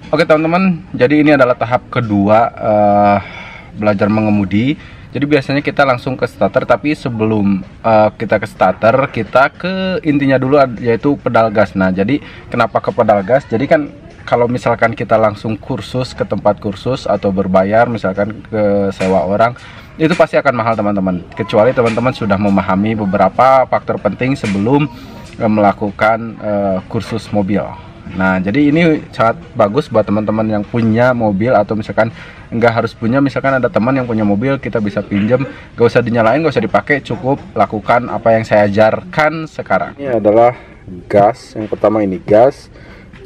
Oke teman-teman, jadi ini adalah tahap kedua belajar mengemudi. Jadi biasanya kita langsung ke starter, tapi sebelum kita ke starter, kita ke intinya dulu, yaitu pedal gas. Nah, jadi kenapa ke pedal gas? Jadi kan kalau misalkan kita langsung kursus ke tempat kursus atau berbayar, misalkan ke sewa orang, itu pasti akan mahal teman-teman. Kecuali teman-teman sudah memahami beberapa faktor penting sebelum melakukan kursus mobil. Nah, jadi ini sangat bagus buat teman-teman yang punya mobil, atau misalkan nggak harus punya, misalkan ada teman yang punya mobil, kita bisa pinjam, gak usah dinyalain, gak usah dipakai, cukup lakukan apa yang saya ajarkan sekarang. Ini adalah gas, yang pertama ini gas,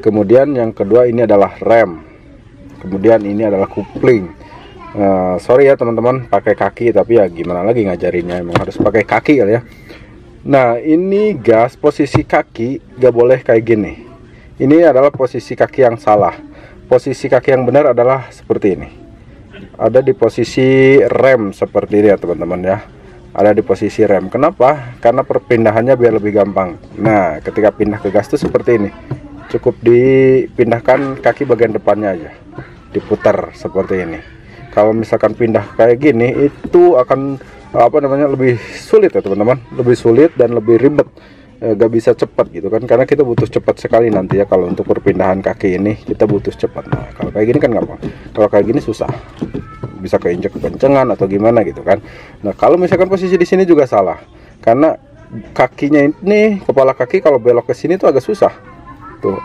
kemudian yang kedua ini adalah rem, kemudian ini adalah kopling. Sorry ya teman-teman, pakai kaki, tapi ya gimana lagi ngajarinnya, emang harus pakai kaki kali ya. Nah, ini gas, posisi kaki gak boleh kayak gini. Ini adalah posisi kaki yang salah. Posisi kaki yang benar adalah seperti ini. Ada di posisi rem seperti ini ya teman-teman ya. Ada di posisi rem. Kenapa? Karena perpindahannya biar lebih gampang. Nah, ketika pindah ke gas itu seperti ini. Cukup dipindahkan kaki bagian depannya aja. Diputar seperti ini. Kalau misalkan pindah kayak gini, itu akan lebih sulit ya teman-teman. Lebih sulit dan lebih ribet. Gak bisa cepat gitu kan, karena kita butuh cepat sekali nanti ya. Kalau untuk perpindahan kaki ini kita butuh cepat. Nah, kalau kayak gini kan gampang, kalau kayak gini susah, bisa keinjek kencengan atau gimana gitu kan. Nah, kalau misalkan posisi di sini juga salah, karena kakinya ini, kepala kaki kalau belok ke sini tuh agak susah tuh,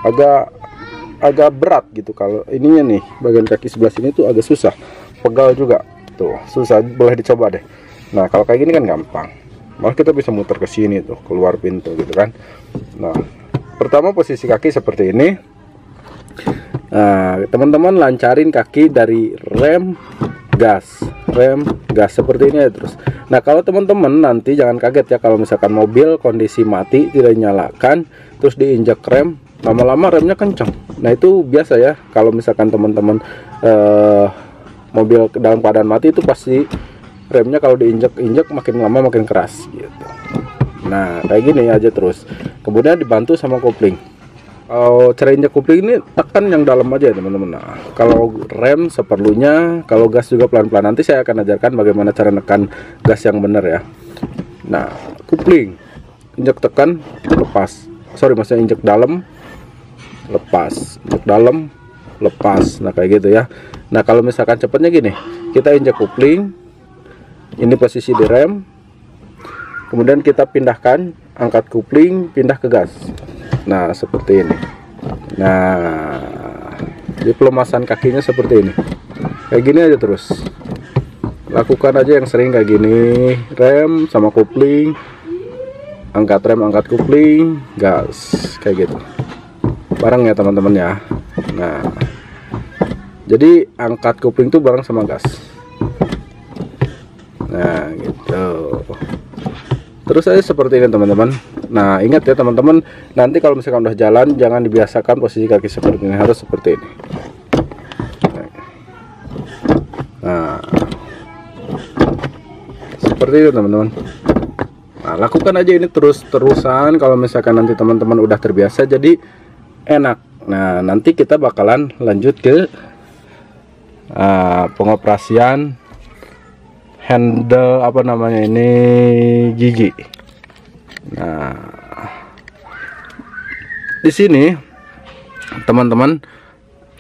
agak berat gitu. Kalau ininya nih, bagian kaki sebelah sini tuh agak susah, pegal juga tuh, susah. Boleh dicoba deh. Nah, kalau kayak gini kan gampang, malah kita bisa muter ke sini tuh, keluar pintu gitu kan. Nah, pertama posisi kaki seperti ini. Nah, teman-teman lancarin kaki dari rem gas seperti ini ya terus. Nah, kalau teman-teman nanti jangan kaget ya kalau misalkan mobil kondisi mati, tidak nyalakan, terus diinjak rem, lama-lama remnya kencang. Nah, itu biasa ya, kalau misalkan teman-teman mobil dalam keadaan mati, itu pasti remnya kalau diinjak makin lama makin keras gitu. Nah, kayak gini aja terus. Kemudian dibantu sama kopling. Cara injak kopling ini tekan yang dalam aja ya teman-teman. Nah, kalau rem seperlunya, kalau gas juga pelan-pelan. Nanti saya akan ajarkan bagaimana cara nekan gas yang benar ya. Nah, kopling, injak tekan, lepas. Maksudnya injak dalam, lepas. Injak dalam, lepas. Nah, kayak gitu ya. Nah, kalau misalkan cepatnya gini, kita injak kopling, ini posisi di rem, kemudian kita pindahkan, angkat kopling, pindah ke gas. Nah, seperti ini. Nah, di pelemasan kakinya seperti ini. Kayak gini aja terus. Lakukan aja yang sering kayak gini. Rem sama kopling, angkat rem, angkat kopling, gas, kayak gitu. Bareng ya teman-teman ya. Nah, jadi angkat kopling tuh bareng sama gas. Nah, gitu. Terus aja seperti ini teman-teman. Nah, ingat ya teman-teman, nanti kalau misalkan udah jalan, jangan dibiasakan posisi kaki seperti ini, harus seperti ini. Nah, seperti itu teman-teman. Nah, lakukan aja ini terus-terusan. Kalau misalkan nanti teman-teman udah terbiasa, jadi enak. Nah, nanti kita bakalan lanjut ke pengoperasian handle ini gigi. Nah, di sini teman-teman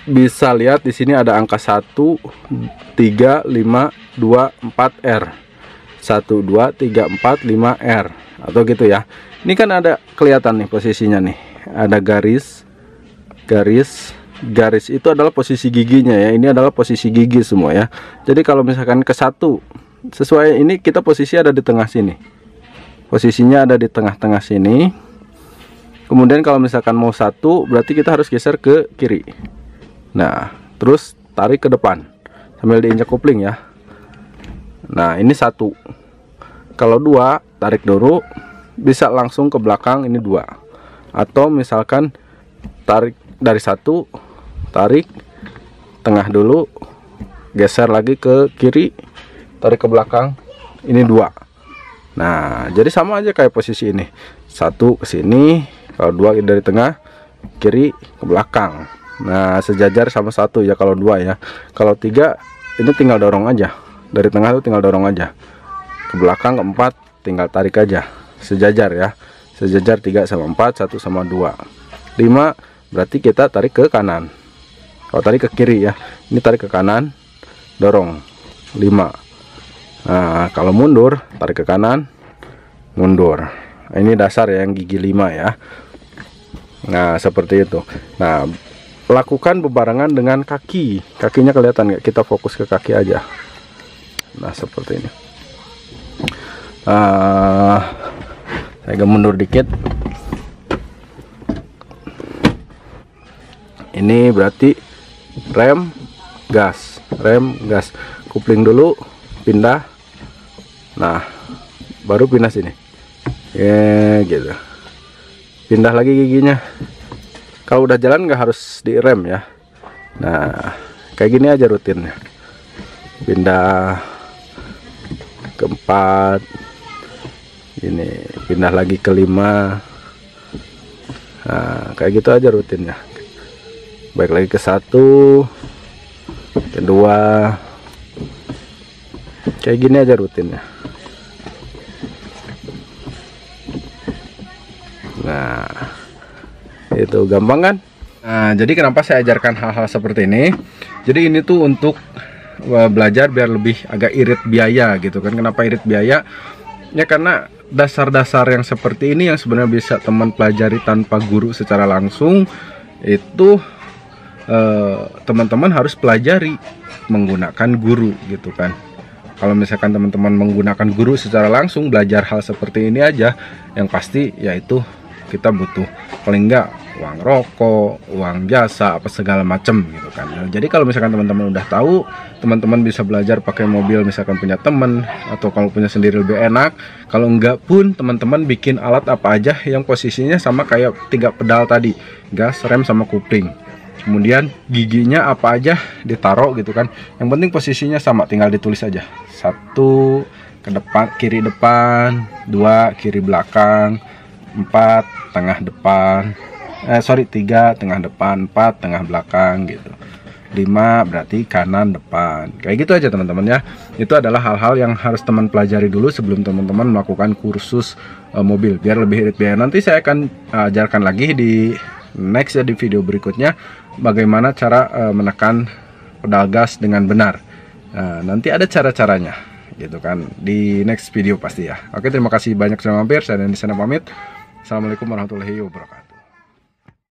bisa lihat, di sini ada angka 1 3 5 2 4 R. 1 2 3 4 5 R atau gitu ya. Ini kan ada kelihatan nih posisinya nih. Ada garis itu adalah posisi giginya ya. Ini adalah posisi gigi semua ya. Jadi kalau misalkan ke 1 sesuai ini, kita posisi ada di tengah sini, posisinya ada di tengah-tengah sini. Kemudian kalau misalkan mau 1, berarti kita harus geser ke kiri. Nah, terus tarik ke depan sambil diinjak kopling ya. Nah, ini 1. Kalau 2, tarik dulu, bisa langsung ke belakang, ini 2. Atau misalkan tarik dari 1, tarik tengah dulu, geser lagi ke kiri, tarik ke belakang, ini 2. Nah, jadi sama aja kayak posisi ini. 1 ke sini, kalau 2 dari tengah, kiri ke belakang. Nah, sejajar sama 1 ya kalau 2 ya. Kalau 3 ini tinggal dorong aja. Dari tengah tuh tinggal dorong aja. Ke belakang, ke 4 tinggal tarik aja. Sejajar ya. Sejajar 3 sama 4, 1 sama 2. 5 berarti kita tarik ke kanan. Kalau tarik ke kiri ya. Ini tarik ke kanan, dorong 5. Nah, kalau mundur, tarik ke kanan, mundur. Nah, ini dasar ya, yang gigi 5 ya. Nah, seperti itu. Nah, lakukan bebarengan dengan kaki. Kakinya kelihatan nggak? Kita fokus ke kaki aja. Nah, seperti ini. Saya agak mundur dikit. Ini berarti rem, gas, rem, gas. Kupling dulu, pindah. Nah, baru pindah sini. Ya, gitu. Pindah lagi giginya. Kalau udah jalan nggak harus direm ya. Nah, kayak gini aja rutinnya. Pindah ke 4. Ini pindah lagi ke 5. Nah, kayak gitu aja rutinnya. Baik lagi ke 1, ke 2. Kayak gini aja rutinnya. Nah, itu gampang kan? Nah, jadi kenapa saya ajarkan hal-hal seperti ini? Jadi ini tuh untuk belajar biar lebih agak irit biaya gitu kan. Kenapa irit biaya? Ya karena dasar-dasar yang seperti ini yang sebenarnya bisa teman pelajari tanpa guru secara langsung, itu teman-teman harus pelajari menggunakan guru gitu kan. Kalau misalkan teman-teman menggunakan guru secara langsung, belajar hal seperti ini aja, yang pasti yaitu kita butuh paling enggak uang rokok, uang jasa, apa segala macem gitu kan. Nah, jadi kalau misalkan teman-teman udah tahu, teman-teman bisa belajar pakai mobil misalkan punya temen, atau kalau punya sendiri lebih enak. Kalau enggak pun teman-teman bikin alat apa aja yang posisinya sama kayak 3 pedal tadi, gas, rem, sama kupling. Kemudian giginya apa aja ditaruh gitu kan. Yang penting posisinya sama, tinggal ditulis aja. 1 ke depan, kiri depan, 2 kiri belakang, 4 tengah depan, 3 tengah depan, 4 tengah belakang gitu. 5 berarti kanan depan. Kayak gitu aja teman-teman ya. Itu adalah hal-hal yang harus teman pelajari dulu sebelum teman-teman melakukan kursus mobil biar lebih irit biaya. Nanti saya akan ajarkan lagi di next ya, di video berikutnya, bagaimana cara menekan pedal gas dengan benar. Nanti ada cara-caranya gitu kan di next video pasti ya. Oke, terima kasih banyak sudah mampir. Saya Dendi sana pamit. Assalamualaikum warahmatullahi wabarakatuh.